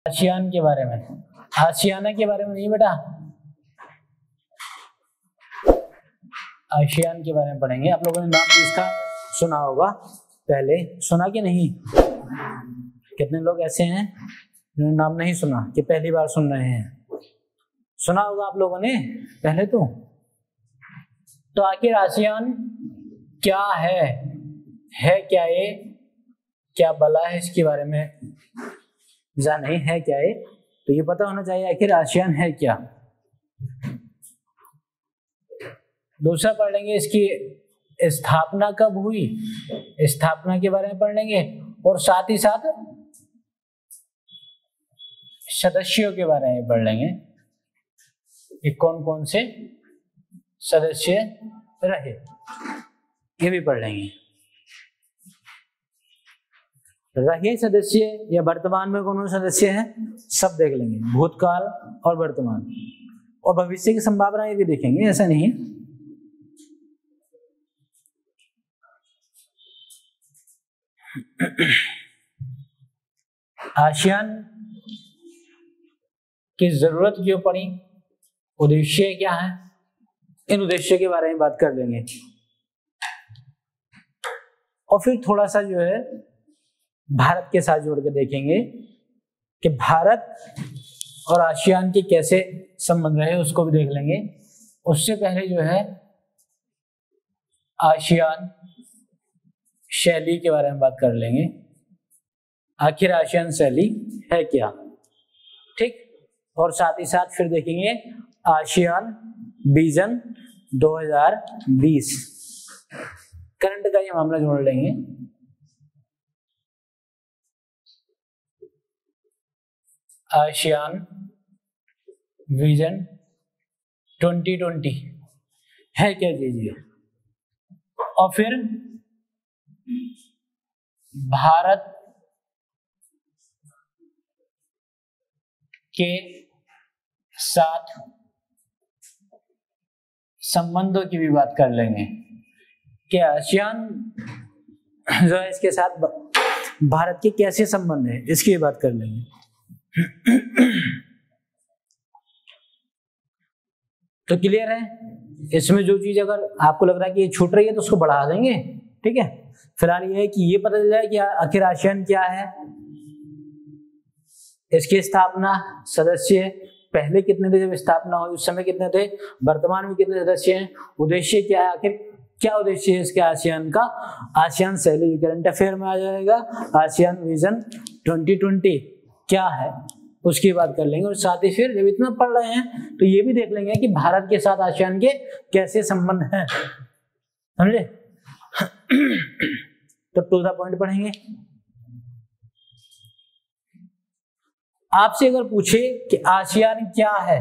ASEAN के बारे में, आसियाना के बारे में नहीं बेटा, आसियान के बारे में पढ़ेंगे। आप लोगों ने नाम इसका सुना होगा पहले, सुना कि नहीं? कितने लोग ऐसे हैं जिन्होंने नाम नहीं सुना कि पहली बार सुन रहे हैं? सुना होगा आप लोगों ने पहले तो आखिर आसियान क्या है क्या ये, क्या भला है इसके बारे में जान नहीं है क्या ये, तो ये पता होना चाहिए आखिर आसियान है क्या। दूसरा पढ़ लेंगे इसकी स्थापना कब हुई, स्थापना के बारे में पढ़ लेंगे, और साथ ही साथ सदस्यों के बारे में पढ़ लेंगे कि कौन कौन से सदस्य रहे, ये भी पढ़ लेंगे। रहे सदस्य या वर्तमान में कौन सदस्य हैं सब देख लेंगे, भूतकाल और वर्तमान, और भविष्य की संभावना ये भी देखेंगे, ऐसा नहीं है। आसियान की जरूरत क्यों पड़ी, उद्देश्य क्या है, इन उद्देश्य के बारे में बात कर लेंगे। और फिर थोड़ा सा जो है भारत के साथ जोड़ के देखेंगे कि भारत और आसियान के कैसे संबंध रहे, उसको भी देख लेंगे। उससे पहले जो है आसियान शैली के बारे में बात कर लेंगे, आखिर आसियान शैली है क्या, ठीक। और साथ ही साथ फिर देखेंगे आसियान विजन 2020, करंट का ये मामला जोड़ लेंगे। आसियान विजन 2020 है क्या चीज, और फिर भारत के साथ संबंधों की भी बात कर लेंगे कि आसियान जो है इसके साथ भारत के कैसे संबंध है, इसकी भी बात कर लेंगे। तो क्लियर है, इसमें जो चीज अगर आपको लग रहा है कि ये छूट रही है तो उसको बढ़ा देंगे, ठीक है। फिलहाल ये है कि ये पता चल जाए कि आखिर आसियान क्या है, इसकी स्थापना, सदस्य पहले कितने थे जब स्थापना हुई उस समय कितने थे, वर्तमान में कितने सदस्य हैं, उद्देश्य क्या है, आखिर क्या उद्देश्य है इसके आसियान का, आसियान शैली करंट अफेयर में आ जाएगा, आसियान विजन 2020 क्या है उसकी बात कर लेंगे। और साथ ही फिर जब इतना पढ़ रहे हैं तो ये भी देख लेंगे कि भारत के साथ आसियान के कैसे संबंध हैं, समझे। तो टू द पॉइंट पढ़ेंगे। आपसे अगर पूछे कि आसियान क्या है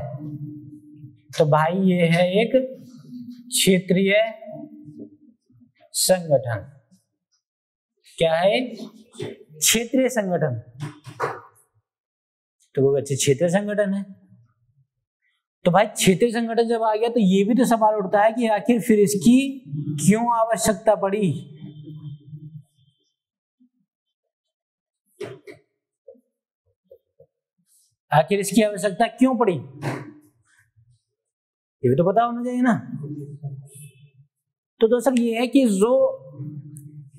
तो भाई ये है एक क्षेत्रीय संगठन। क्या है? क्षेत्रीय संगठन। तो वो अच्छे क्षेत्रीय संगठन है। तो भाई क्षेत्रीय संगठन जब आ गया तो ये भी तो सवाल उठता है कि आखिर फिर इसकी क्यों आवश्यकता पड़ी। आखिर इसकी आवश्यकता क्यों पड़ी, ये भी तो पता होना चाहिए ना। तो दोस्तों ये है कि जो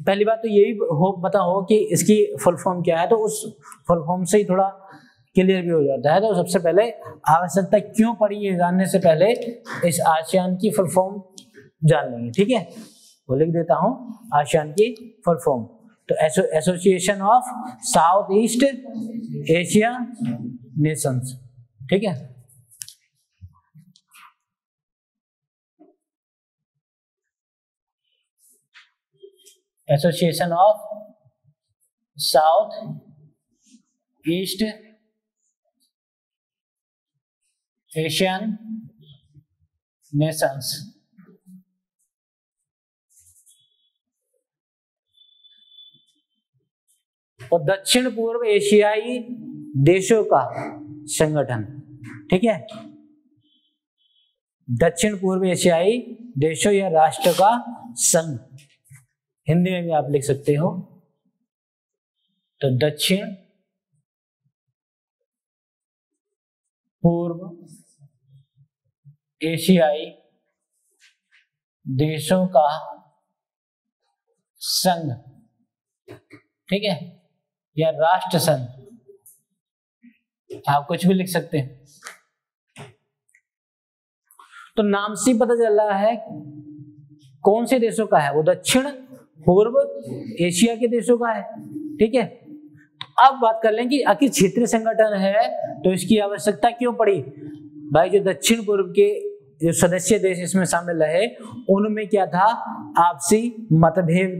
पहली बात तो यही पता हो कि इसकी फुल फॉर्म क्या है, तो उस फुल फॉर्म से ही थोड़ा क्लियर भी हो जाता है। तो सबसे पहले आवश्यकता क्यों पड़ी ये जानने से पहले इस आसियान की फुल फॉर्म जान लेंगे, ठीक है। वो लिख देता हूं आसियान की फुल फॉर्म। तो association of south east Asia Nations, ठीक है। Association of south east Asian Nations. और दक्षिण पूर्व एशियाई देशों का संगठन, ठीक है। दक्षिण पूर्व एशियाई देशों या राष्ट्र का संघ, हिंदी में भी आप लिख सकते हो। तो दक्षिण पूर्व एशियाई देशों का संघ, ठीक है, या राष्ट्र संघ, आप कुछ भी लिख सकते हैं। तो नाम से पता चल रहा है कौन से देशों का है, वो दक्षिण पूर्व एशिया के देशों का है, ठीक है। अब बात कर लें कि आखिर क्षेत्रीय संगठन है तो इसकी आवश्यकता क्यों पड़ी। भाई जो दक्षिण पूर्व के जो सदस्य देश इसमें शामिल रहे उनमें क्या था, आपसी मतभेद।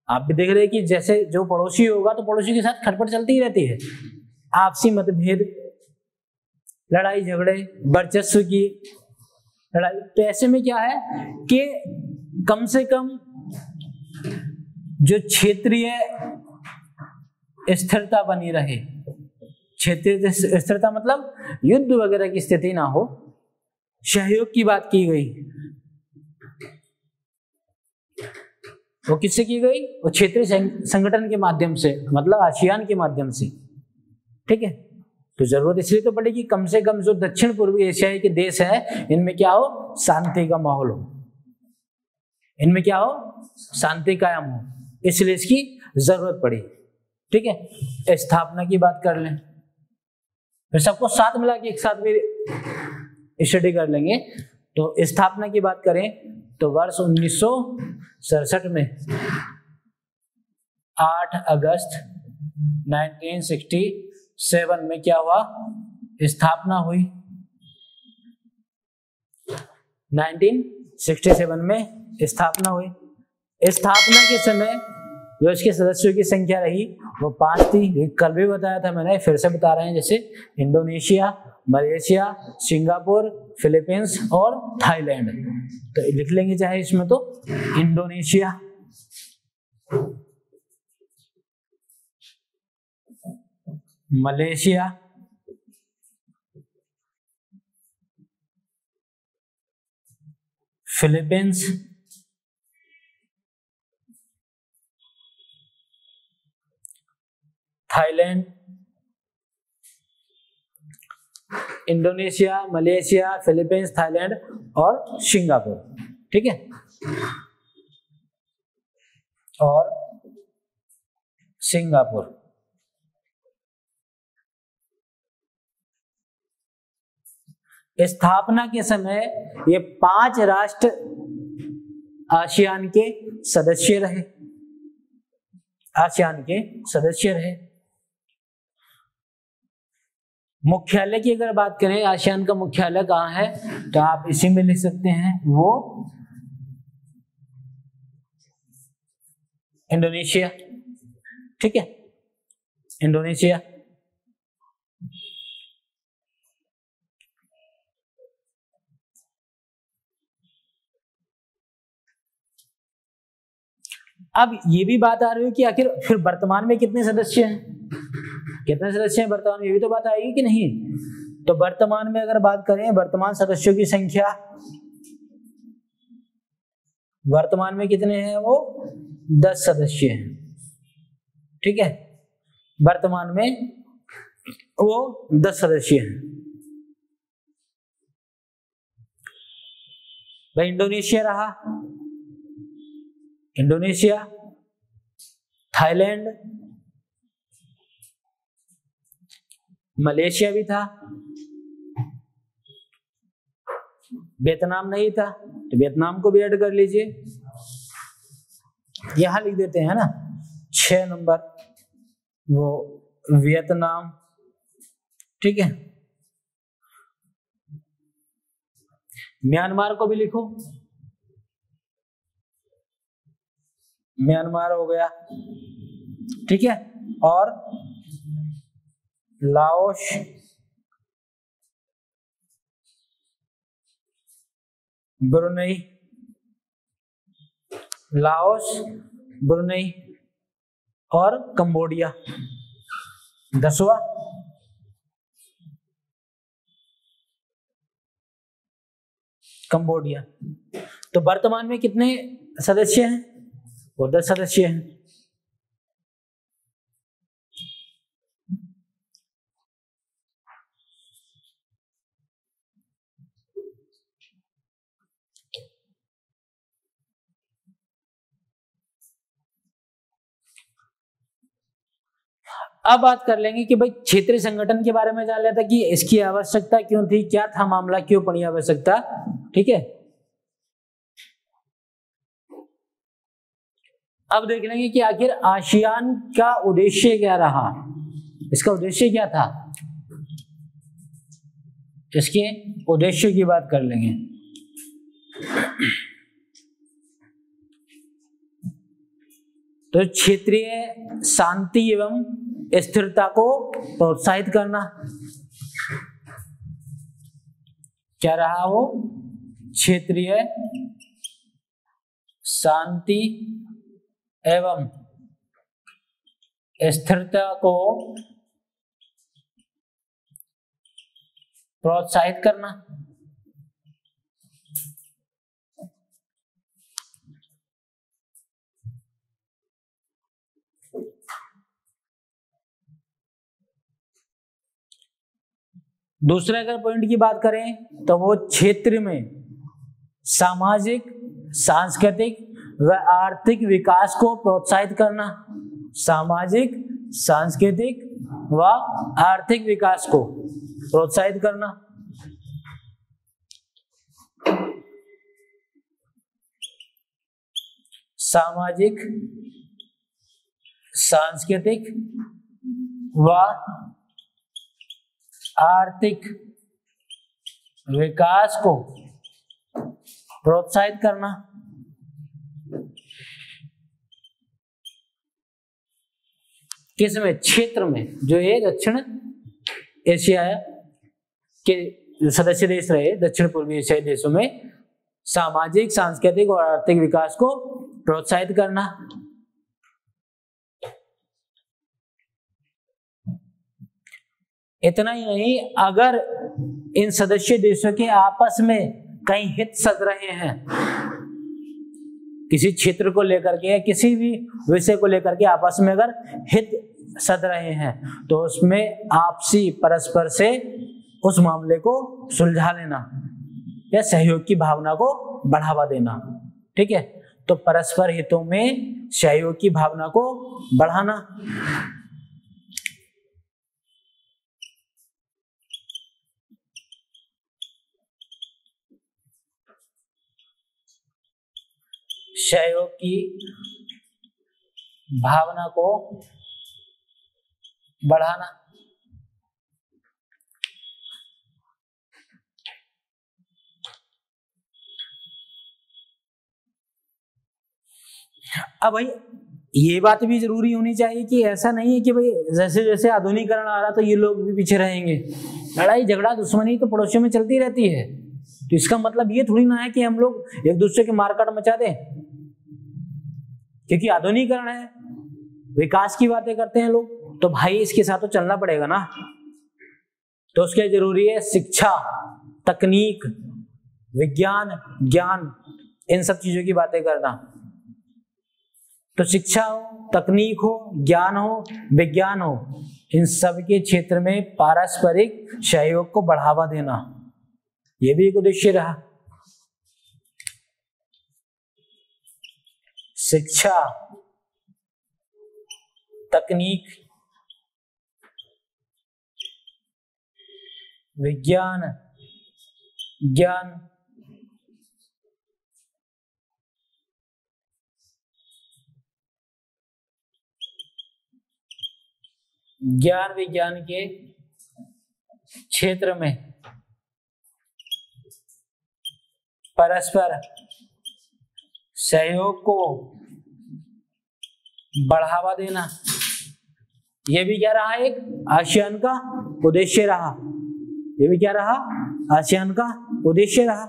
आप भी देख रहे हैं कि जैसे जो पड़ोसी होगा तो पड़ोसी के साथ खटपट चलती ही रहती है, आपसी मतभेद, लड़ाई झगड़े, वर्चस्व की लड़ाई। तो ऐसे में क्या है कि कम से कम जो क्षेत्रीय स्थिरता बनी रहे, क्षेत्रीय स्थिरता मतलब युद्ध वगैरह की स्थिति ना हो, सहयोग की बात की गई। वो किससे की गई, वो क्षेत्रीय संगठन के माध्यम से, मतलब आसियान के माध्यम से, ठीक है। तो जरूरत इसलिए तो पड़ेगी कम से कम जो दक्षिण पूर्वी एशियाई के देश है इनमें क्या हो, शांति का माहौल हो, इनमें क्या हो, शांति कायम हो, इसलिए इसकी जरूरत पड़ी, ठीक है। स्थापना की बात कर लें, फिर सबको साथ मिला के एक साथ भी स्टडी कर लेंगे। तो स्थापना की बात करें तो वर्ष 1967 में 8 अगस्त 1967 में क्या हुआ, स्थापना हुई। 1967 में स्थापना हुई। स्थापना के समय जो इसके सदस्यों की संख्या रही वो 5 थी। कल भी बताया था मैंने, फिर से बता रहे हैं, जैसे इंडोनेशिया, मलेशिया, सिंगापुर, फिलीपींस और थाईलैंड। तो लिख लेंगे चाहे इसमें तो Indonesia, Malaysia, Philippines, Thailand, Indonesia, Malaysia, Philippines, Thailand और सिंगापुर, ठीक है। और सिंगापुर। स्थापना के समय ये 5 राष्ट्र आसियान के सदस्य रहे, आसियान के सदस्य रहे। मुख्यालय की अगर बात करें, आसियान का मुख्यालय कहाँ है, तो आप इसी में लिख सकते हैं, वो इंडोनेशिया, ठीक है, इंडोनेशिया। अब ये भी बात आ रही है कि आखिर फिर वर्तमान में कितने सदस्य हैं, कितने सदस्य हैं वर्तमान में, ये भी तो बात आएगी कि नहीं। तो वर्तमान में अगर बात करें, वर्तमान सदस्यों की संख्या, वर्तमान में कितने हैं, वो 10 सदस्य हैं, ठीक है। वर्तमान में वो 10 सदस्य हैं। भाई इंडोनेशिया रहा, इंडोनेशिया, थाईलैंड, मलेशिया भी था, वियतनाम नहीं था तो वियतनाम को भी ऐड कर लीजिए, यहां लिख देते हैं ना 6 नंबर, वो वियतनाम, ठीक है। म्यांमार को भी लिखो, म्यांमार हो गया, ठीक है। और लाओस, ब्रुनेई, लाओस, ब्रुनेई और कंबोडिया 10वां। कंबोडिया। तो वर्तमान में कितने सदस्य हैं, वो 10 सदस्य हैं। अब बात कर लेंगे कि भाई क्षेत्रीय संगठन के बारे में जान लेता कि इसकी आवश्यकता क्यों थी, क्या था मामला, क्यों पड़ी आवश्यकता। ठीक है, अब देख लेंगे कि आखिर आसियान का उद्देश्य क्या रहा, इसका उद्देश्य क्या था, इसके उद्देश्य की बात कर लेंगे। तो क्षेत्रीय शांति एवं स्थिरता को प्रोत्साहित करना, क्या रहा वो, क्षेत्रीय शांति एवं स्थिरता को प्रोत्साहित करना। दूसरे अगर पॉइंट की बात करें तो वो क्षेत्र में सामाजिक, सांस्कृतिक व आर्थिक विकास को प्रोत्साहित करना, सामाजिक, सांस्कृतिक व आर्थिक विकास को प्रोत्साहित करना। सामाजिक, सांस्कृतिक व आर्थिक विकास को प्रोत्साहित करना। किस में, क्षेत्र में, जो ये दक्षिण एशिया के जो सदस्य देश रहे, दक्षिण पूर्वी एशियाई देशों में सामाजिक, सांस्कृतिक और आर्थिक विकास को प्रोत्साहित करना। इतना ही नहीं, अगर इन सदस्य देशों के आपस में कई हित सध रहे हैं, किसी क्षेत्र को लेकर के या किसी भी विषय को लेकर के आपस में अगर हित सध रहे हैं, तो उसमें आपसी परस्पर से उस मामले को सुलझा लेना या सहयोग की भावना को बढ़ावा देना। ठीक है, तो परस्पर हितों में सहयोग की भावना को बढ़ाना। सहयोग की भावना को बढ़ाना। अब भाई ये बात भी जरूरी होनी चाहिए कि ऐसा नहीं है कि भाई जैसे जैसे आधुनिकीकरण आ रहा तो ये लोग भी पीछे रहेंगे। लड़ाई झगड़ा दुश्मनी तो पड़ोसियों में चलती रहती है, तो इसका मतलब ये थोड़ी ना है कि हम लोग एक दूसरे के मारकाट मचा दें, क्योंकि आधुनिकीकरण है, विकास की बातें करते हैं लोग, तो भाई इसके साथ तो चलना पड़ेगा ना। तो उसके जरूरी है शिक्षा, तकनीक, विज्ञान, ज्ञान, इन सब चीजों की बातें करना। तो शिक्षा हो, तकनीक हो, ज्ञान हो, विज्ञान हो, इन सब के क्षेत्र में पारस्परिक सहयोग को बढ़ावा देना, यह भी एक उद्देश्य रहा। शिक्षा, तकनीक, विज्ञान, ज्ञान, ज्ञान विज्ञान के क्षेत्र में परस्पर सहयोग को बढ़ावा देना, यह भी क्या रहा, एक आसियान का उद्देश्य रहा। यह भी क्या रहा, आसियान का उद्देश्य रहा।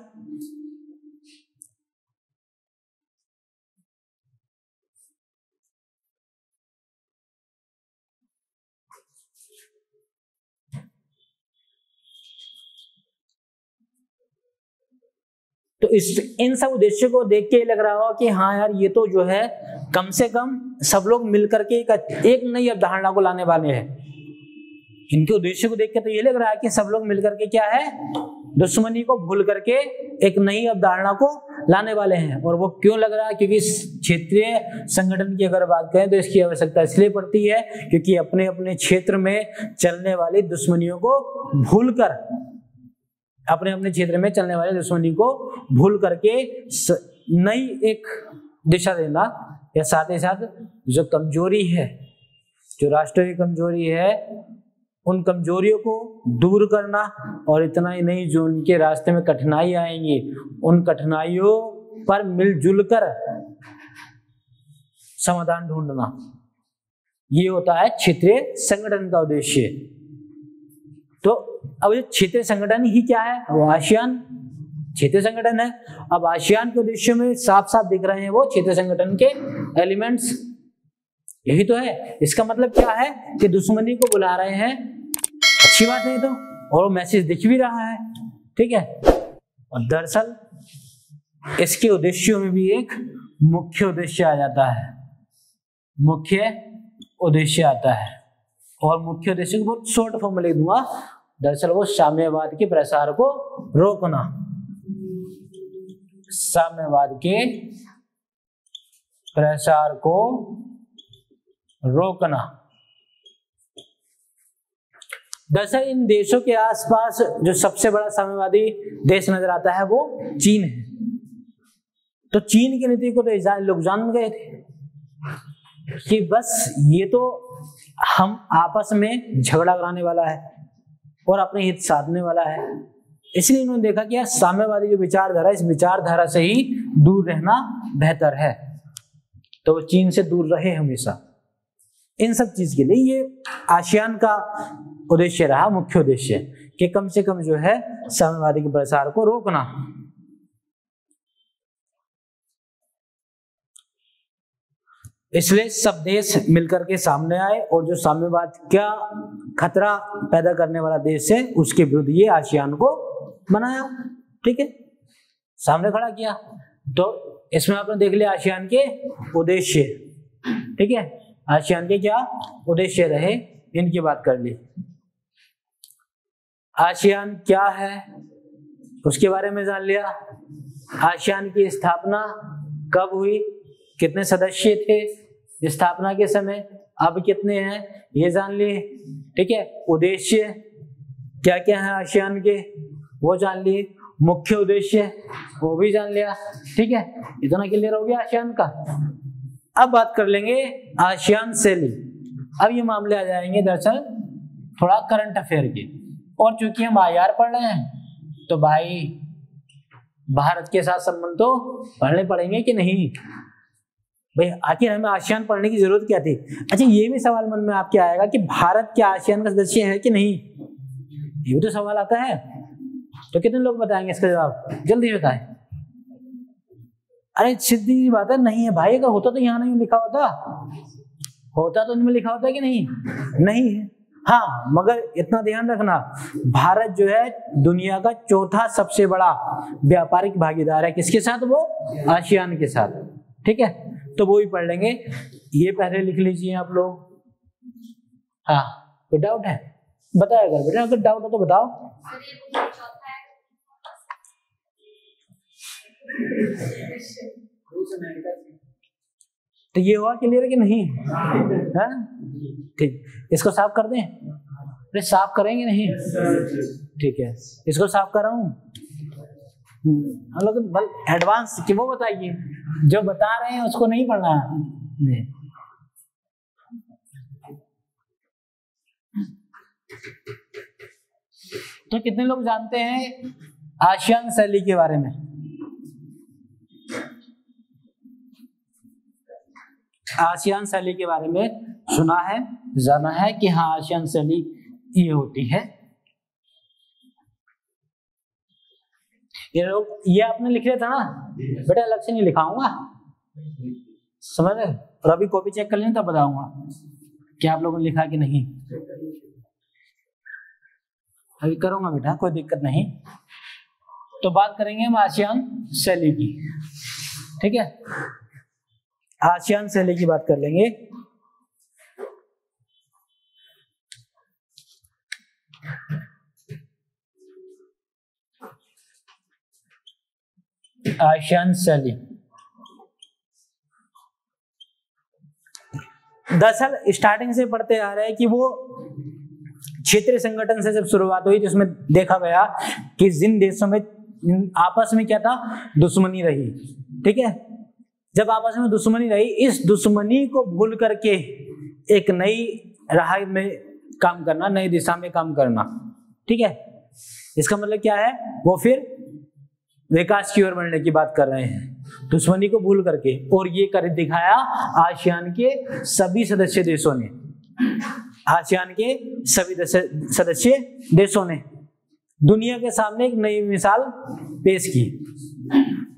तो इन सब उद्देश्यों को देख के लग रहा हो कि हाँ यार, ये तो जो है कम से कम सब लोग मिलकर के एक नई अवधारणा को लाने वाले हैं। इनके उद्देश्य को देख के तो ये लग रहा है कि सब लोग मिलकर के क्या है, दुश्मनी को भूल करके एक नई अवधारणा को लाने वाले हैं। और वो क्यों लग रहा है? क्योंकि क्षेत्रीय संगठन की अगर बात करें तो इसकी आवश्यकता इसलिए पड़ती है क्योंकि अपने अपने क्षेत्र में चलने वाली दुश्मनियों को भूलकर, अपने अपने क्षेत्र में चलने वाली दुश्मनी को भूल करके नई एक दिशा देना, या साथ ही साथ जो कमजोरी है, जो राष्ट्र की कमजोरी है, उन कमजोरियों को दूर करना। और इतना ही नहीं, जो उनके रास्ते में कठिनाई आएंगी उन कठिनाइयों पर मिलजुल कर समाधान ढूंढना, ये होता है क्षेत्रीय संगठन का उद्देश्य। तो अब ये क्षेत्रीय संगठन ही क्या है? वो आसियान क्षेत्रीय संगठन है। अब आसियान के उद्देश्य में साफ साफ दिख रहे हैं वो क्षेत्रीय संगठन के एलिमेंट्स, यही तो है। इसका मतलब क्या है कि दुश्मनी को बुला रहे हैं, अच्छी बात नहीं तो, और वो मैसेज दिख भी रहा है, ठीक है। और दरअसल इसके उद्देश्यों में भी एक मुख्य उद्देश्य आ जाता है, मुख्य उद्देश्य आता है। और मुख्य उद्देश्य को बहुत शॉर्ट फॉर्म में लिख दूंगा, दरअसल वो साम्यवाद के प्रसार को रोकना, साम्यवाद के प्रसार को रोकना। दरअसल इन देशों के आसपास जो सबसे बड़ा साम्यवादी देश नजर आता है वो चीन है। तो चीन की नीति को तो लोग जान गए थे कि बस ये तो हम आपस में झगड़ा कराने वाला है और अपने हित साधने वाला है। इसलिए इन्होंने देखा कि यार साम्यवादी जो विचारधारा, इस विचारधारा से ही दूर रहना बेहतर है। तो चीन से दूर रहे हमेशा। इन सब चीज के लिए ये आसियान का उद्देश्य रहा, मुख्य उद्देश्य, कि कम से कम जो है साम्यवादी के प्रसार को रोकना। इसलिए सब देश मिलकर के सामने आए और जो साम्यवाद का खतरा पैदा करने वाला देश है उसके विरुद्ध ये आसियान को बनाया, ठीक है, सामने खड़ा किया। तो इसमें आपने देख लिया आसियान के उद्देश्य, ठीक है, आसियान के क्या उद्देश्य रहे इनकी बात कर ली। आसियान क्या है उसके बारे में जान लिया। आसियान की स्थापना कब हुई, कितने सदस्य थे स्थापना के समय, अब कितने हैं ये जान लिए, ठीक है। उद्देश्य क्या क्या है आसियान के वो जान लिए, मुख्य उद्देश्य वो भी जान लिया, ठीक है। इतना क्लियर हो गया आसियान का। अब बात कर लेंगे आसियान शैली। अब ये मामले आ जाएंगे दरअसल थोड़ा करंट अफेयर के। और चूंकि हम IR पढ़ रहे हैं तो भाई भारत के साथ संबंध तो पढ़ने पड़ेंगे कि नहीं भाई, आखिर हमें आसियान पढ़ने की जरूरत क्या थी। अच्छा, ये भी सवाल मन में आपके आएगा कि भारत क्या आसियान का सदस्य है कि नहीं, ये भी तो सवाल आता है। तो कितने लोग बताएंगे इसका जवाब, जल्दी बताएं। अरे सीधी बात है, नहीं है भाई, अगर होता तो यहाँ नहीं लिखा होता, होता तो इनमें लिखा होता कि नहीं, नहीं है। हाँ, मगर इतना ध्यान रखना, भारत जो है दुनिया का चौथा सबसे बड़ा व्यापारिक भागीदार है, किसके साथ, वो आसियान के साथ, ठीक है। तो वो भी पढ़ लेंगे, ये पहले लिख लीजिए आप लोग। हाँ, कोई डाउट है बताया अगर बेटा, अगर डाउट हो तो बताओ। तो ये हुआ क्लियर कि नहीं है? ठीक, इसको साफ कर दें। अरे साफ करेंगे नहीं, ठीक है, इसको साफ कर रहा हूँ। हम लोग एडवांस कि वो बताइए, जो बता रहे हैं उसको नहीं पढ़ना है। तो कितने लोग जानते हैं आसियान शैली के बारे में? आसियान शैली के बारे में सुना है, जाना है कि हाँ आसियान शैली ये होती है। ये लोग, ये आपने लिख लिया था ना बेटा, अलग से नहीं लिखाऊंगा, समझ रहे। और अभी कॉपी चेक कर लें तब बताऊंगा कि आप लोगों ने लिखा कि नहीं। अभी करूंगा बेटा, कोई दिक्कत नहीं। तो बात करेंगे हम आसियान शैली की, ठीक है। आसियान शैली की बात कर लेंगे। आसियान सैली। दरअसल स्टार्टिंग से पढ़ते आ रहे हैं कि वो क्षेत्रीय संगठन से जब शुरुआत हुई, जिसमें देखा गया कि जिन देशों में आपस में क्या था, दुश्मनी रही, ठीक है, जब आपस में दुश्मनी रही, इस दुश्मनी को भूल करके एक नई राह में काम करना, नई दिशा में काम करना, ठीक है, इसका मतलब क्या है, वो फिर विकास की ओर बढ़ने की बात कर रहे हैं, दुश्मनी को भूल करके। और ये कर दिखाया आसियान के सभी सदस्य देशों ने, आसियान के सभी सदस्य देशों ने दुनिया के सामने एक नई मिसाल पेश की।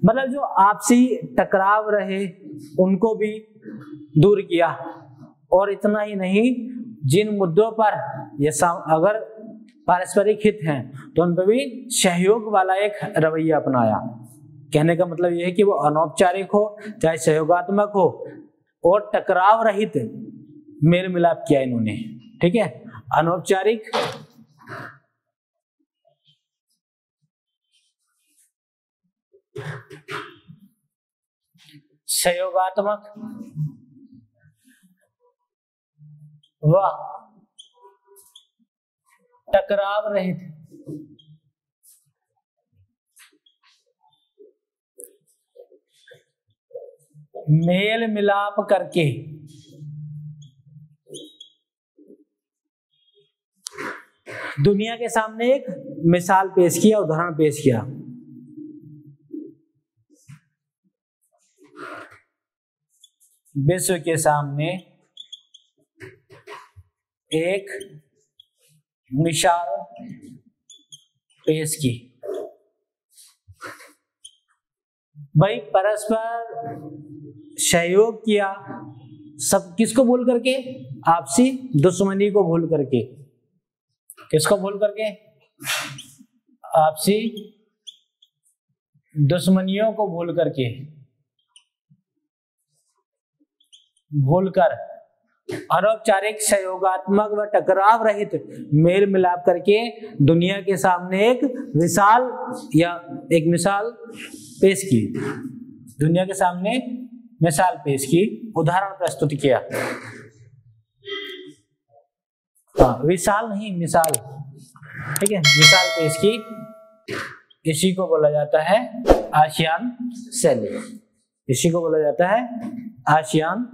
मतलब जो आपसी टकराव रहे उनको भी दूर किया, और इतना ही नहीं, जिन मुद्दों पर ये अगर पारस्परिक हित हैं तो उन पर भी सहयोग वाला एक रवैया अपनाया। कहने का मतलब यह है कि वो अनौपचारिक हो चाहे सहयोगात्मक हो, और टकराव रहित मेल मिलाप किया इन्होंने, ठीक है, अनौपचारिक सहयोगात्मक व टकराव रहित मेल मिलाप करके दुनिया के सामने एक मिसाल पेश किया, उदाहरण पेश किया। विश्व के सामने एक मिसाल पेश की। भाई परस्पर सहयोग किया, सब किसको भूल करके, आपसी दुश्मनी को भूल करके। किसको भूल करके, आपसी दुश्मनियों को भूल करके, भूलकर अनौपचारिक सहयोगात्मक व टकराव रहित मेल मिलाप करके दुनिया के सामने एक विशाल या एक मिसाल पेश की, दुनिया के सामने मिसाल पेश की, उदाहरण प्रस्तुत किया। हाँ, विशाल नहीं मिसाल, ठीक है, मिसाल पेश की। इसी को बोला जाता है आसियान शैली, इसी को बोला जाता है आसियान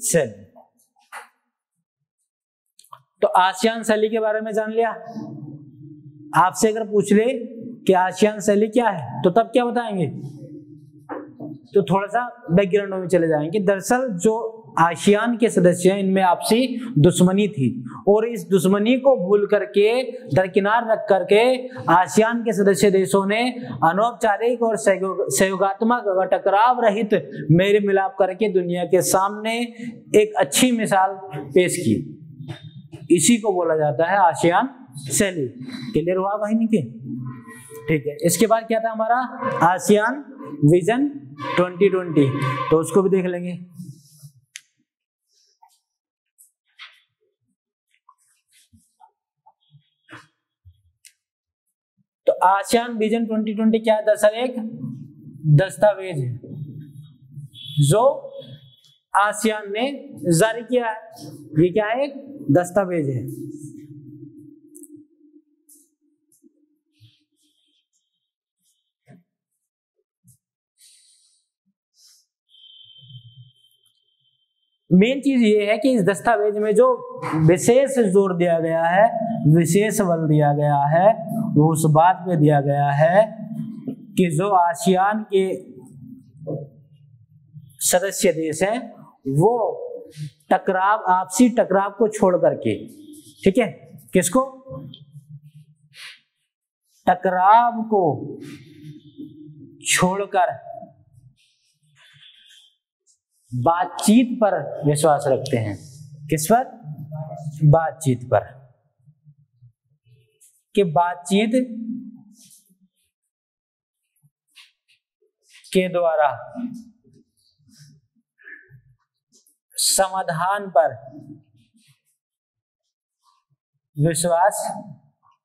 शैली। तो आसियान शैली के बारे में जान लिया। आपसे अगर पूछ ले कि आसियान शैली क्या है तो तब क्या बताएंगे, तो थोड़ा सा बैकग्राउंड में चले जाएंगे। दरअसल जो आसियान के सदस्य हैं इनमें आपसी दुश्मनी थी, और इस दुश्मनी को भूल करके दरकिनार रख करके आसियान के सदस्य देशों ने अनौपचारिक और सहयोगात्मक व टकराव रहित मेल मिलाप करके दुनिया के सामने एक अच्छी मिसाल पेश की। इसी को बोला जाता है आसियान शैली। क्लियर हुआ भाई नहीं के? ठीक है, इसके बाद क्या था हमारा आसियान विजन 2020, तो उसको भी देख लेंगे। तो आसियान विजन 2020 क्या है? दरअसल एक दस्तावेज है जो आसियान ने जारी किया है। ये क्या है? एक दस्तावेज है। मेन चीज ये है कि इस दस्तावेज में जो विशेष जोर दिया गया है, विशेष बल दिया गया है, वो उस बात पे दिया गया है कि जो आसियान के सदस्य देश हैं वो टकराव, आपसी टकराव को छोड़ करके, ठीक है, किसको? टकराव को छोड़कर बातचीत पर विश्वास रखते हैं। किस पर? बातचीत पर, कि बातचीत के द्वारा समाधान पर विश्वास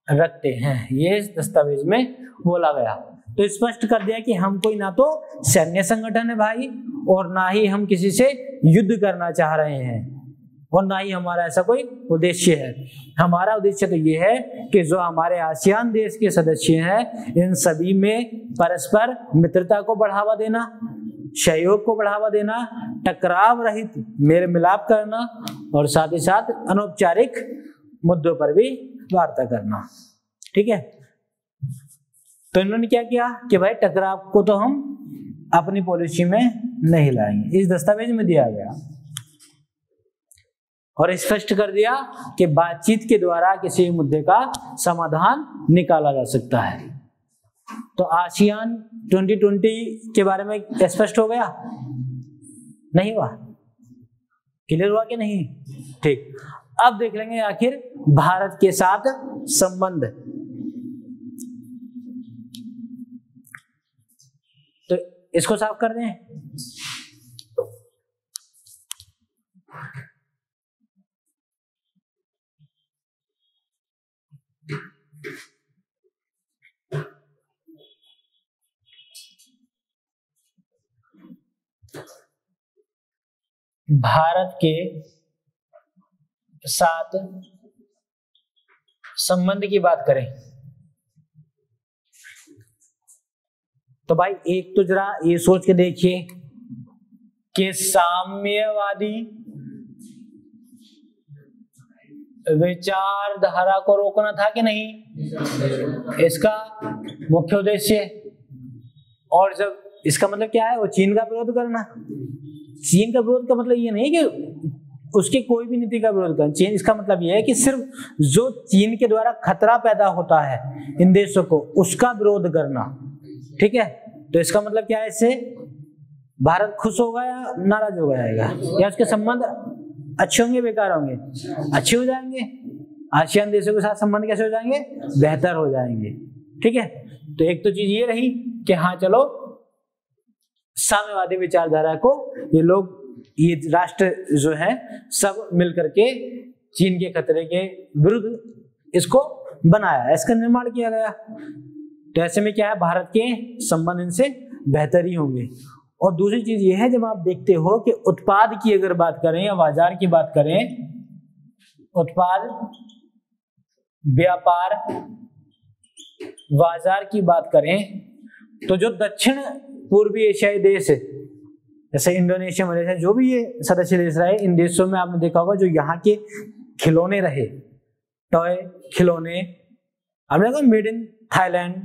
रखते हैं। ये इस दस्तावेज में बोला गया। तो स्पष्ट कर दिया कि हम कोई ना तो सैन्य संगठन है भाई, और ना ही हम किसी से युद्ध करना चाह रहे हैं, और ना ही हमारा ऐसा कोई उद्देश्य है। हमारा उद्देश्य तो ये है कि जो हमारे आसियान देश के सदस्य हैं, इन सभी में परस्पर मित्रता को बढ़ावा देना, सहयोग को बढ़ावा देना, टकराव रहित मेल मिलाप करना, और साथ ही साथ अनौपचारिक मुद्दों पर भी वार्ता करना। ठीक है, तो इन्होंने क्या किया कि भाई टकराव को तो हम अपनी पॉलिसी में नहीं लाएंगे, इस दस्तावेज में दिया गया, और स्पष्ट कर दिया कि बातचीत के द्वारा किसी मुद्दे का समाधान निकाला जा सकता है। तो आसियान 2020 के बारे में स्पष्ट हो गया, नहीं हुआ? क्लियर हुआ कि नहीं? ठीक, अब देख लेंगे आखिर भारत के साथ संबंध। तो इसको साफ कर दें। भारत के साथ संबंध की बात करें तो भाई एक तो जरा ये सोच के देखिए कि साम्यवादी विचारधारा को रोकना था कि नहीं, इसका मुख्य उद्देश्य। और जब इसका मतलब क्या है, वो चीन का विरोध करना। चीन का विरोध का मतलब ये नहीं कि उसके कोई भी नीति का विरोध करना। चीन, इसका मतलब ये है कि सिर्फ जो चीन के द्वारा खतरा पैदा होता है इन देशों को, उसका विरोध करना। ठीक है, तो इसका मतलब क्या है, इससे भारत खुश होगा या नाराज हो जाएगा, या उसके संबंध अच्छे होंगे बेकार होंगे? अच्छे हो जाएंगे। आसियान देशों के साथ संबंध कैसे हो जाएंगे? बेहतर हो जाएंगे। ठीक है, तो एक तो चीज ये रही कि हाँ चलो साम्यवादी विचारधारा को ये लोग, ये राष्ट्र जो है सब मिलकर के चीन के खतरे के विरुद्ध इसको बनाया, इसका निर्माण किया गया। तो ऐसे में क्या है, भारत के संबंध इनसे बेहतर ही होंगे। और दूसरी चीज ये है, जब आप देखते हो कि उत्पाद की अगर बात करें या बाजार की बात करें, उत्पाद, व्यापार, बाजार की बात करें, तो जो दक्षिण पूर्वी एशियाई देश है जैसे इंडोनेशिया, मलेशिया, जो भी ये सदस्य देश रहे, इन देशों में आपने देखा होगा जो यहाँ के खिलौने रहे, टॉय खिलौने, आपने देखा मेड इन थाईलैंड।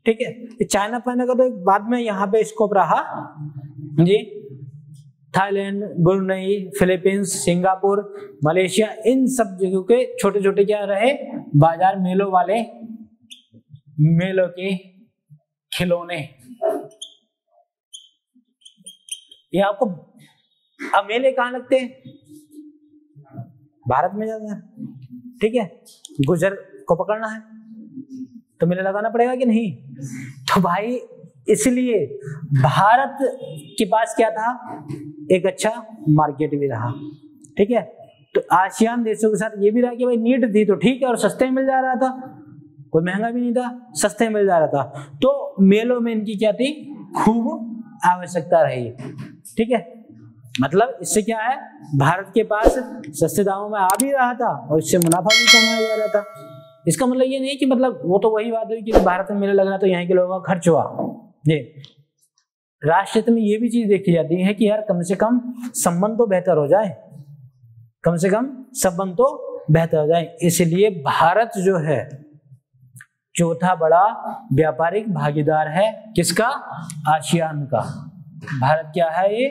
ठीक है, चाइना पाइना का तो एक बाद में यहाँ पे स्कोप रहा जी। Thailand, Brunei, Philippines, Singapore, Malaysia, इन सब जगहों के छोटे छोटे क्या रहे बाजार, मेलों वाले, मेलों के खिलौने। ये आपको अब मेले कहाँ लगते हैं? भारत में ज्यादा। ठीक है, गुजर को पकड़ना है तो मेला लगाना पड़ेगा कि नहीं? तो भाई इसलिए भारत के पास क्या था, एक अच्छा मार्केट भी रहा। ठीक है, तो आसियान देशों के साथ ये भी रहा कि भाई नीड थी तो ठीक है, और सस्ते में मिल जा रहा था, कोई महंगा भी नहीं था, सस्ते में मिल जा रहा था। तो मेलों में इनकी क्या थी, खूब आवश्यकता रही। ठीक है, मतलब इससे क्या है, भारत के पास सस्ते दामों में आ भी रहा था और इससे मुनाफा भी कमाया जा रहा था। इसका मतलब ये नहीं कि मतलब वो तो वही बात हुई कि भारत में मेला लगना तो यहाँ के लोगों का खर्च हुआ। जी, राष्ट्र हित में ये भी चीज देखी जाती है कि यार कम से कम संबंध तो बेहतर हो जाए, कम से कम संबंध तो बेहतर हो जाए। इसलिए भारत जो है चौथा बड़ा व्यापारिक भागीदार है, किसका? आसियान का। भारत क्या है, ये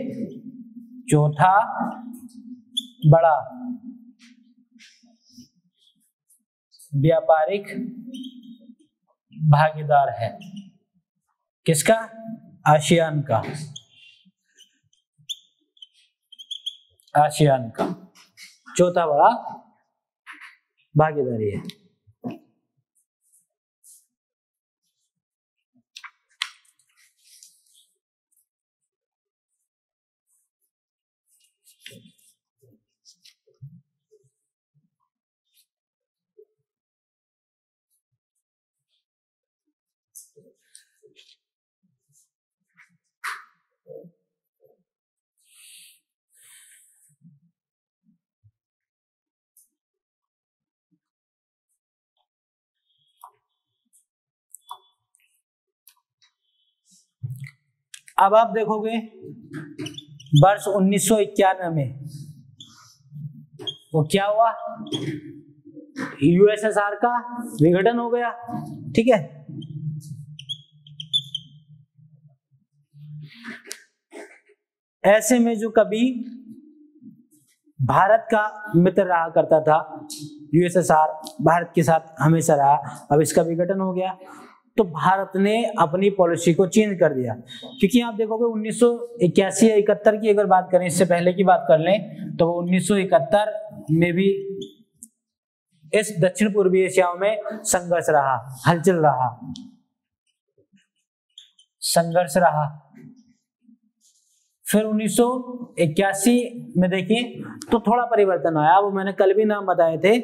चौथा बड़ा व्यापारिक भागीदार है, किसका? आसियान का। आसियान का चौथा बड़ा भागीदारी है। अब आप देखोगे वर्ष 1991 में वो क्या हुआ, यूएसएसआर का विघटन हो गया। ठीक है, ऐसे में जो कभी भारत का मित्र रहा करता था यूएसएसआर, भारत के साथ हमेशा रहा, अब इसका विघटन हो गया तो भारत ने अपनी पॉलिसी को चेंज कर दिया। क्योंकि आप देखोगे 1981 या 71 की अगर बात करें, इससे पहले की बात कर लें तो 1971 में भी इस दक्षिण पूर्वी एशिया में संघर्ष रहा, हलचल रहा, संघर्ष रहा। फिर 1981 में देखिए तो थोड़ा परिवर्तन आया, वो मैंने कल भी नाम बताए थे,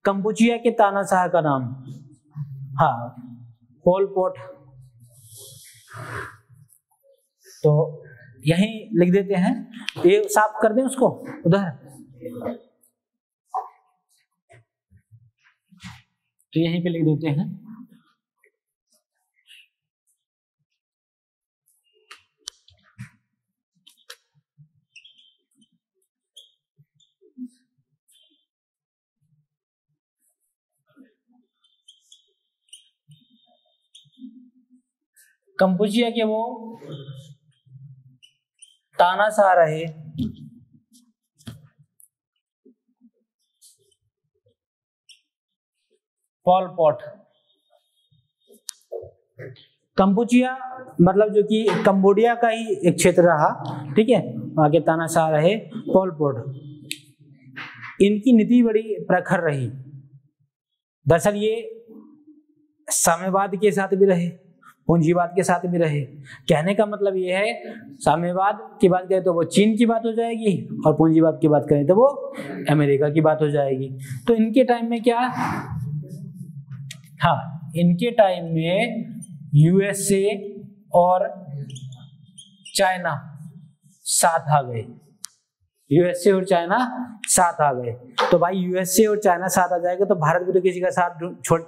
कंबोडिया के तानाशाह का नाम, हाँ, पोल पोट। तो यहीं लिख देते हैं, ये साफ कर दें उसको उधर, तो यहीं पे लिख देते हैं। कंबोडिया के वो तानाशाह रहे, पोल पोट। कंबोडिया मतलब जो कि कंबोडिया का ही एक क्षेत्र रहा, ठीक है, वहां के तानाशाह रहे पोल पोट। इनकी नीति बड़ी प्रखर रही। दरअसल ये साम्यवाद के साथ भी रहे, पूंजीवाद के साथ भी रहे। कहने का मतलब ये है, साम्यवाद की बात करें तो वो चीन की बात हो जाएगी, और पूंजीवाद की बात करें तो वो अमेरिका की बात हो जाएगी। तो इनके टाइम में क्या, हाँ, इनके टाइम में यूएसए और चाइना साथ आ गए, यूएसए और चाइना साथ आ गए। तो भाई यूएसए और चाइना साथ आ जाएगा तो भारत भी तो किसी का साथ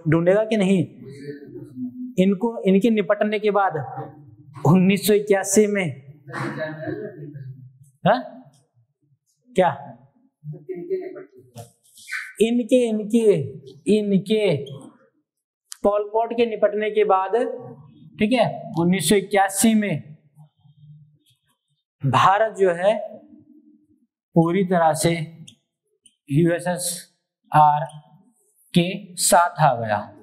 ढूंढेगा कि नहीं। इनको, इनके निपटने के बाद 1981 में, हाँ क्या, इनके पोल पोट के निपटने के बाद, ठीक है, 1981 में भारत जो है पूरी तरह से यूएसएसआर के साथ आ गया।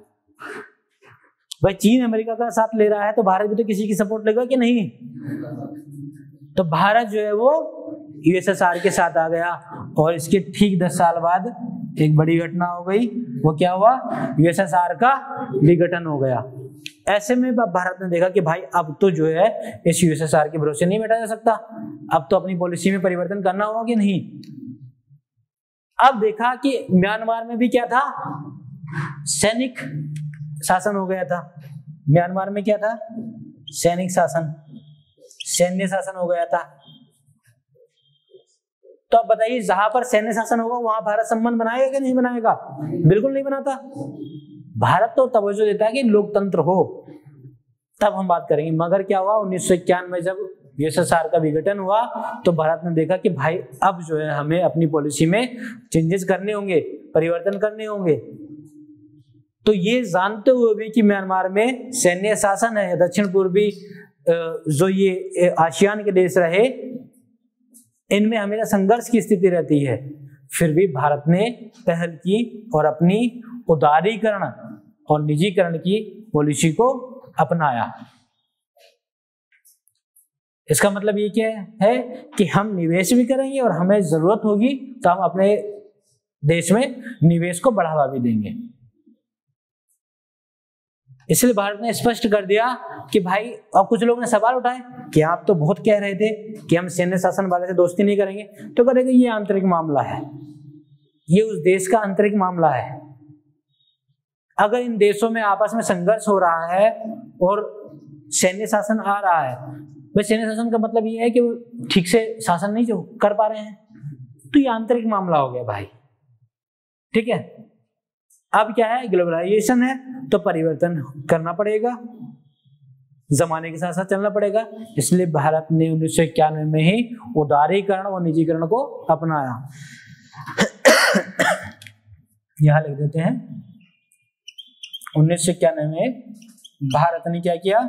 भाई चीन अमेरिका का साथ ले रहा है तो भारत भी तो किसी की सपोर्ट लेगा कि नहीं। तो भारत जो है वो यूएसएसआर के साथ आ गया, और इसके ठीक 10 साल बाद एक बड़ी घटना हो गई। वो क्या हुआ, यूएसएसआर का विघटन हो गया। ऐसे में भारत ने देखा कि भाई अब तो जो है इस यूएसएसआर के भरोसे नहीं बैठा जा सकता, अब तो अपनी पॉलिसी में परिवर्तन करना होगा कि नहीं। अब देखा कि म्यांमार में भी क्या था, सैनिक शासन हो गया था। म्यांमार में क्या था, सैनिक शासन, सैन्य शासन हो गया था। तो अब बताइए, जहां पर सैन्य शासन होगा वहां भारत संबंध बनाएगा कि नहीं बनाएगा, बिल्कुल नहीं बनाता। भारत तो तवज्जो देता है कि लोकतंत्र हो, तब हम बात करेंगे। मगर क्या हुआ, 1991 में जब यूएसएसआर का विघटन हुआ तो भारत ने देखा कि भाई अब जो है हमें अपनी पॉलिसी में चेंजेस करने होंगे, परिवर्तन करने होंगे। तो ये जानते हुए भी कि म्यांमार में सैन्य शासन है, दक्षिण पूर्वी जो ये आसियान के देश रहे, इनमें हमेशा संघर्ष की स्थिति रहती है, फिर भी भारत ने पहल की और अपनी उदारीकरण और निजीकरण की पॉलिसी को अपनाया। इसका मतलब ये क्या है कि हम निवेश भी करेंगे और हमें जरूरत होगी तो हम अपने देश में निवेश को बढ़ावा भी देंगे। इसलिए भारत ने स्पष्ट कर दिया कि भाई, और कुछ लोगों ने सवाल उठाए कि आप तो बहुत कह रहे थे कि हम सैन्य शासन वाले से दोस्ती नहीं करेंगे, तो करेंगे, ये आंतरिक मामला है, ये उस देश का आंतरिक मामला है। अगर इन देशों में आपस में संघर्ष हो रहा है और सैन्य शासन आ रहा है, भाई सैन्य शासन का मतलब ये है कि वो ठीक से शासन नहीं जो कर पा रहे हैं, तो ये आंतरिक मामला हो गया भाई, ठीक है। अब क्या है, ग्लोबलाइजेशन है तो परिवर्तन करना पड़ेगा। जमाने के साथ साथ चलना पड़ेगा। इसलिए भारत ने 1991 में ही उदारीकरण और निजीकरण को अपनाया। यहां लिख देते हैं 1991 में भारत ने क्या किया,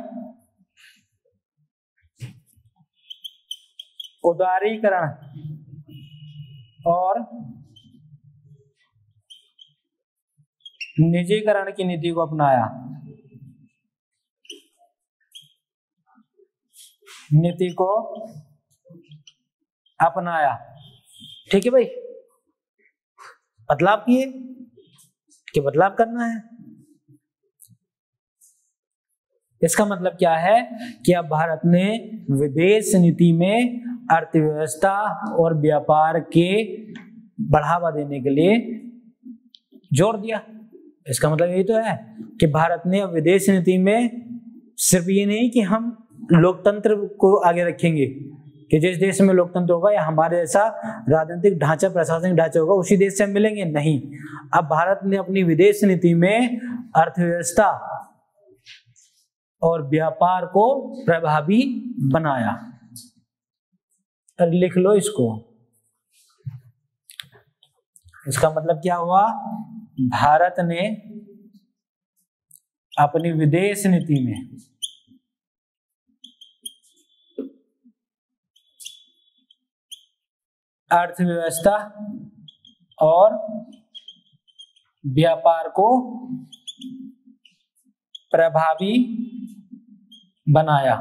उदारीकरण और निजीकरण की नीति को अपनाया। नीति को अपनाया, ठीक है भाई। बदलाव किए कि बदलाव करना है। इसका मतलब क्या है कि अब भारत ने विदेश नीति में अर्थव्यवस्था और व्यापार के बढ़ावा देने के लिए जोर दिया। इसका मतलब यही तो है कि भारत ने अब विदेश नीति में सिर्फ ये नहीं कि हम लोकतंत्र को आगे रखेंगे कि जिस देश में लोकतंत्र होगा या हमारे जैसा राजनीतिक ढांचा, प्रशासनिक ढांचा होगा उसी देश से हम मिलेंगे, नहीं। अब भारत ने अपनी विदेश नीति में अर्थव्यवस्था और व्यापार को प्रभावी बनाया। लिख लो इसको। इसका मतलब क्या हुआ, भारत ने अपनी विदेश नीति में अर्थव्यवस्था और व्यापार को प्रभावी बनाया।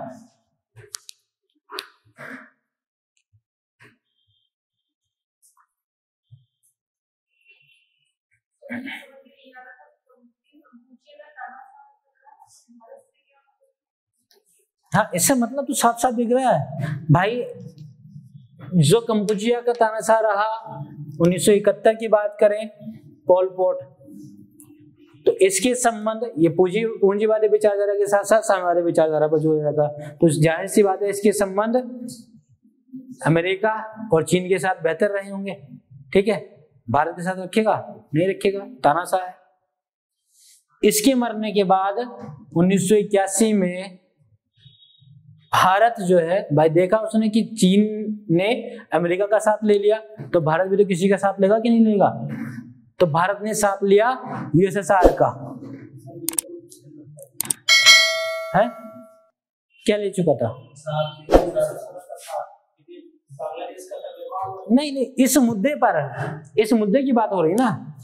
हाँ, इससे मतलब तो साफ साफ दिख रहा है भाई। जो कंपुचिया का तानाशाह रहा 1971 की बात करें, पोल पोट, तो इसके संबंध ये पूंजीवादी विचारधारा के साथ साथ साम्यवादी विचारधारा पर जोड़ रहा था। तो जाहिर सी बात है इसके संबंध अमेरिका और चीन के साथ बेहतर रहे होंगे, ठीक है। भारत के साथ रखेगा नहीं रखेगा, तानाशाह है। इसके मरने के बाद 1981 में भारत जो है भाई, देखा उसने कि चीन ने अमेरिका का साथ ले लिया, तो भारत भी तो किसी का साथ लेगा कि नहीं लेगा। तो भारत ने साथ लिया यूएसएसआर का, है क्या ले चुका था? नहीं, इस मुद्दे पर, इस मुद्दे की बात हो रही ना।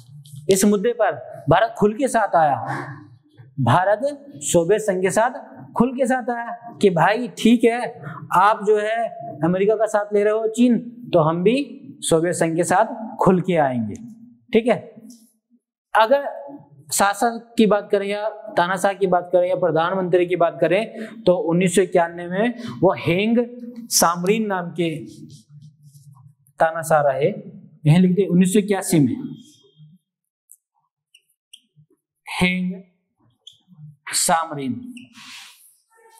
इस मुद्दे पर भारत खुल के साथ आया। भारत सोवियत संघ के साथ खुल के साथ आया कि भाई ठीक है, आप जो है अमेरिका का साथ ले रहे हो चीन, तो हम भी सोवियत संघ के साथ खुल के आएंगे, ठीक है। अगर शासक की बात करें या तानाशाह की बात करें या प्रधानमंत्री की बात करें, तो 1991 में वो हेंग सामरीन नाम के तानाशाह रहे। यहां लिखते 1981 में हेंग सामरीन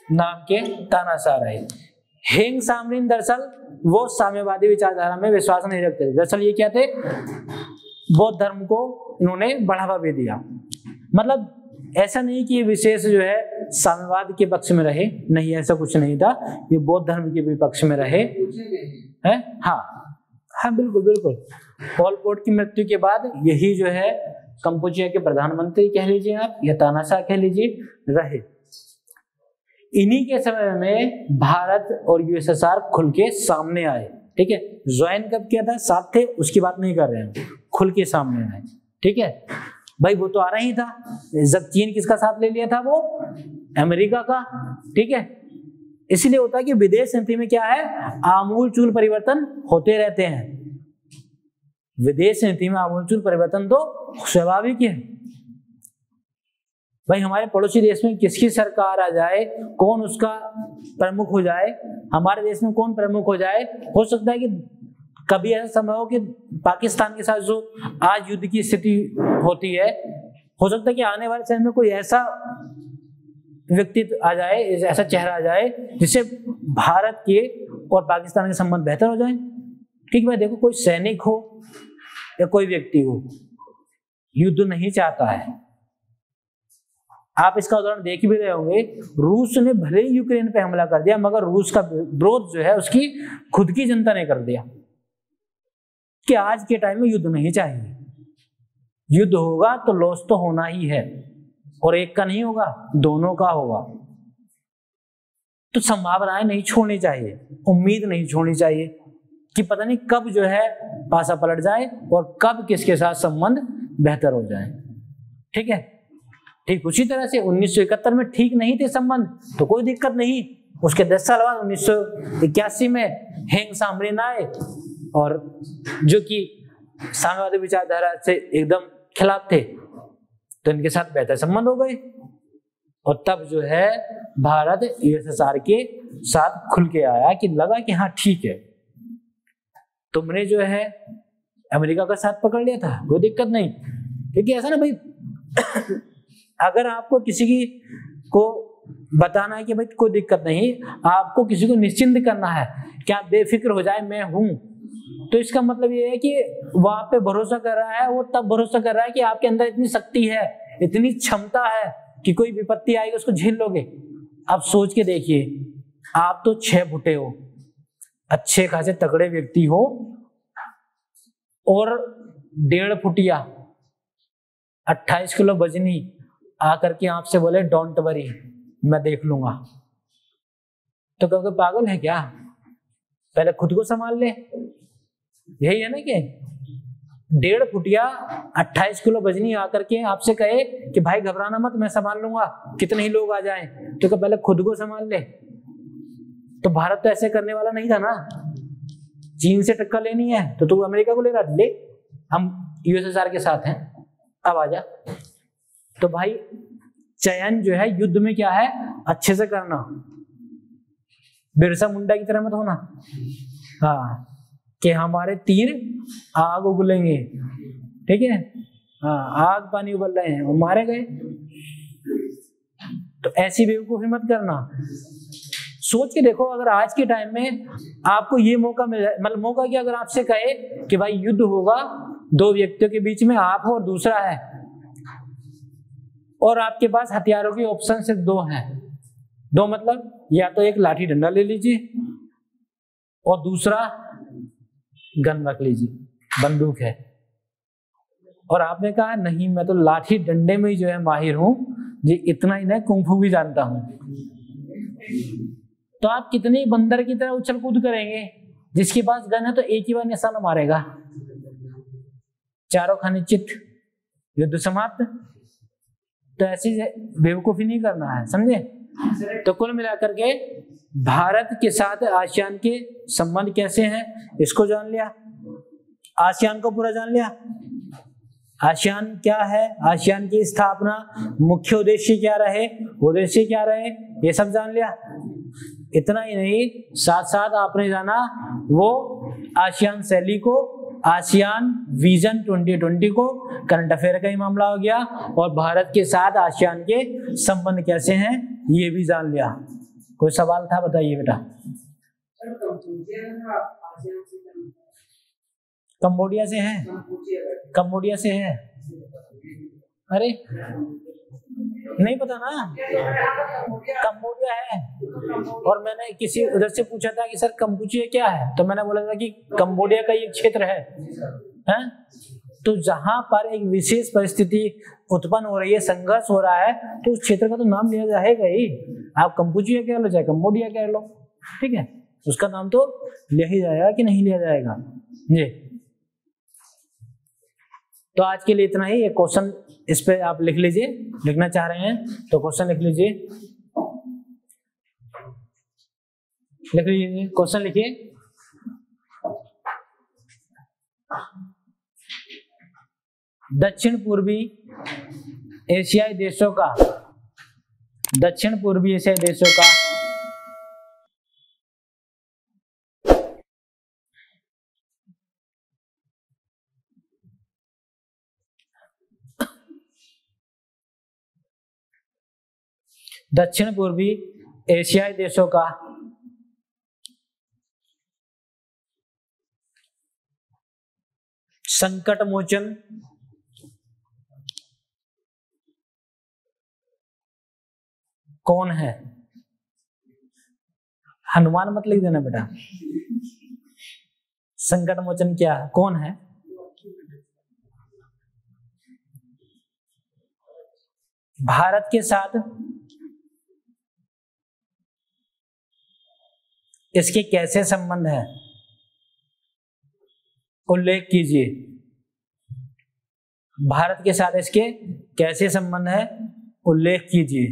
नाम के तानाशाह रहे। हेंग सामरीन दरअसल वो साम्यवादी विचारधारा में विश्वास नहीं रखते थे। दरअसल ये क्या थे, बौद्ध धर्म को इन्होंने बढ़ावा भी दिया। मतलब ऐसा नहीं कि ये विशेष जो है साम्यवाद के पक्ष में रहे, नहीं, ऐसा कुछ नहीं था। ये बौद्ध धर्म के भी पक्ष में रहे हैं। हाँ बिल्कुल बिल्कुल। पोल पोट की मृत्यु के बाद यही जो है कंपुचिया के प्रधानमंत्री कह लीजिए आप या तानाशाह कह लीजिए रहे। इन्हीं के समय में भारत और यूएसएसआर खुल के सामने आए, ठीक है। ज्वाइन कब किया था, साथ थे, उसकी बात नहीं कर रहे हैं, खुल के सामने आए, ठीक है भाई। वो तो आ रहा ही था जब चीन किसका साथ ले लिया था, वो अमेरिका का, ठीक है। इसलिए होता है कि विदेश नीति में क्या है, आमूलचूल परिवर्तन होते रहते हैं। विदेश नीति में आमूलचूल परिवर्तन तो स्वाभाविक है भाई। हमारे पड़ोसी देश में किसकी सरकार आ जाए, कौन उसका प्रमुख हो जाए, हमारे देश में कौन प्रमुख हो जाए, हो सकता है कि कभी ऐसा समय हो कि पाकिस्तान के साथ जो आज युद्ध की स्थिति होती है, हो सकता है कि आने वाले समय में कोई ऐसा व्यक्तित्व आ जाए, ऐसा चेहरा आ जाए जिससे भारत के और पाकिस्तान के संबंध बेहतर हो जाए। ठीक है, देखो कोई सैनिक हो या कोई व्यक्ति हो, युद्ध नहीं चाहता है, आप इसका उदाहरण देख भी रहे होंगे, रूस ने भले ही यूक्रेन पे हमला कर दिया मगर रूस का विरोध जो है उसकी खुद की जनता ने कर दिया कि आज के टाइम में युद्ध नहीं चाहिए, युद्ध होगा तो लॉस तो होना ही है, और एक का नहीं होगा, दोनों का होगा। तो संभावनाएं नहीं छोड़नी चाहिए, उम्मीद नहीं छोड़नी चाहिए कि पता नहीं कब जो है पासा पलट जाए और कब किसके साथ संबंध बेहतर हो जाए। ठीक है, ठीक उसी तरह से 1971 में ठीक नहीं थे संबंध तो कोई दिक्कत नहीं, उसके 10 साल बाद 1981 में हेंग सामरिन आए और जो कि साम्यवादी विचारधारा से एकदम खिलाफ थे, तो इनके साथ बेहतर संबंध हो गए और तब जो है भारत यूएसएसआर के साथ खुल के आया कि लगा कि हाँ ठीक है, तुमने जो है अमेरिका का साथ पकड़ लिया था, कोई दिक्कत नहीं। क्योंकि ऐसा ना भाई अगर आपको किसी की को बताना है कि भाई कोई दिक्कत नहीं, आपको किसी को निश्चिंत करना है कि आप बेफिक्र हो जाए मैं हूं, तो इसका मतलब ये है कि वहां पे भरोसा कर रहा है, वो तब भरोसा कर रहा है कि आपके अंदर इतनी शक्ति है, इतनी क्षमता है कि कोई विपत्ति आएगी उसको झेल लोगे। अब सोच के देखिए, आप तो 6 फुटे हो, अच्छे खासे तगड़े व्यक्ति हो, और 1.5 फुटिया 28 किलो वजनी आकर के आपसे बोले डोंट वरी मैं देख लूंगा, तो कहोगे पागल है क्या, पहले खुद को संभाल ले। यही है ना कि 1.5 फुटिया 28 किलो वजनी आकर के आपसे कहे कि भाई घबराना मत मैं संभाल लूंगा, कितने ही लोग आ जाएं, तो पहले खुद को संभाल ले। तो भारत तो ऐसे करने वाला नहीं था ना, चीन से टक्कर लेनी है तो तू अमेरिका को ले रहा, ले हम यूएसएसआर के साथ हैं, अब आ जा। तो भाई चयन जो है युद्ध में क्या है, अच्छे से करना, बिरसा मुंडा की तरह मत होना, हाँ कि हमारे तीर आग उगलेंगे, ठीक है, हाँ आग पानी उबल रहे हैं और मारे गए, तो ऐसी बेवकूफी मत करना। सोच के देखो, अगर आज के टाइम में आपको ये मौका मिल जाए, मतलब मौका क्या, अगर आपसे कहे कि भाई युद्ध होगा 2 व्यक्तियों के बीच में, आप हो और दूसरा है, और आपके पास हथियारों के ऑप्शन सिर्फ 2 हैं, 2 मतलब या तो एक लाठी डंडा ले लीजिए और दूसरा गन रख लीजिए, बंदूक है, और आपने कहा नहीं मैं तो लाठी डंडे में ही जो है माहिर हूं जी, इतना ही नहीं कुंफू भी जानता हूं, तो आप कितने बंदर की तरह उछल कूद करेंगे, जिसके पास गन है तो एक ही बार निशाना मारेगा, चारों खाने चित, युद्ध समाप्त। तो ऐसी बेवकूफी नहीं करना है, समझे। तो कुल मिलाकर के भारत के साथ आसियान के संबंध कैसे हैं इसको जान लिया, आसियान को पूरा जान लिया, आसियान क्या है, आसियान की स्थापना, मुख्य उद्देश्य क्या रहे, उद्देश्य क्या रहे, ये सब जान लिया। इतना ही नहीं, साथ साथ आपने जाना वो आसियान शैली को, आसियान विजन 2020 को, करंट अफेयर का ही मामला हो गया, और भारत के साथ आसियान के संबंध कैसे हैं ये भी जान लिया। कोई सवाल था बताइए बेटा। कंबोडिया से है, कंबोडिया से है, अरे नहीं पता ना, कंबोडिया है। और मैंने किसी उधर से पूछा था कि सर कंबोडिया क्या है, तो मैंने बोला था कि कंबोडिया का ये क्षेत्र है, हैं? तो जहां पर एक विशेष परिस्थिति उत्पन्न हो रही है, संघर्ष हो रहा है, तो उस क्षेत्र का तो नाम लिया जाएगा ही, आप कंबोडिया कह लो चाहे कंबोडिया कह लो, ठीक है, उसका नाम तो लिया ही जाएगा कि नहीं लिया जाएगा जी। तो आज के लिए इतना ही, एक क्वेश्चन इस पे आप लिख लीजिए, लिखना चाह रहे हैं तो क्वेश्चन लिख लीजिए, लिख लीजिए क्वेश्चन लिखिए। दक्षिण पूर्वी एशियाई देशों का, दक्षिण पूर्वी एशियाई देशों का दक्षिण पूर्वी एशियाई देशों का संकट मोचन कौन है? हनुमान मत लिख देना बेटा। संकट मोचन क्या है, कौन है? भारत के साथ इसके कैसे संबंध है, उल्लेख कीजिए। भारत के साथ इसके कैसे संबंध है, उल्लेख कीजिए।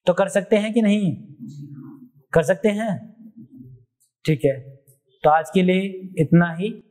तो कर सकते हैं कि नहीं? कर सकते हैं। ठीक है, तो आज के लिए इतना ही।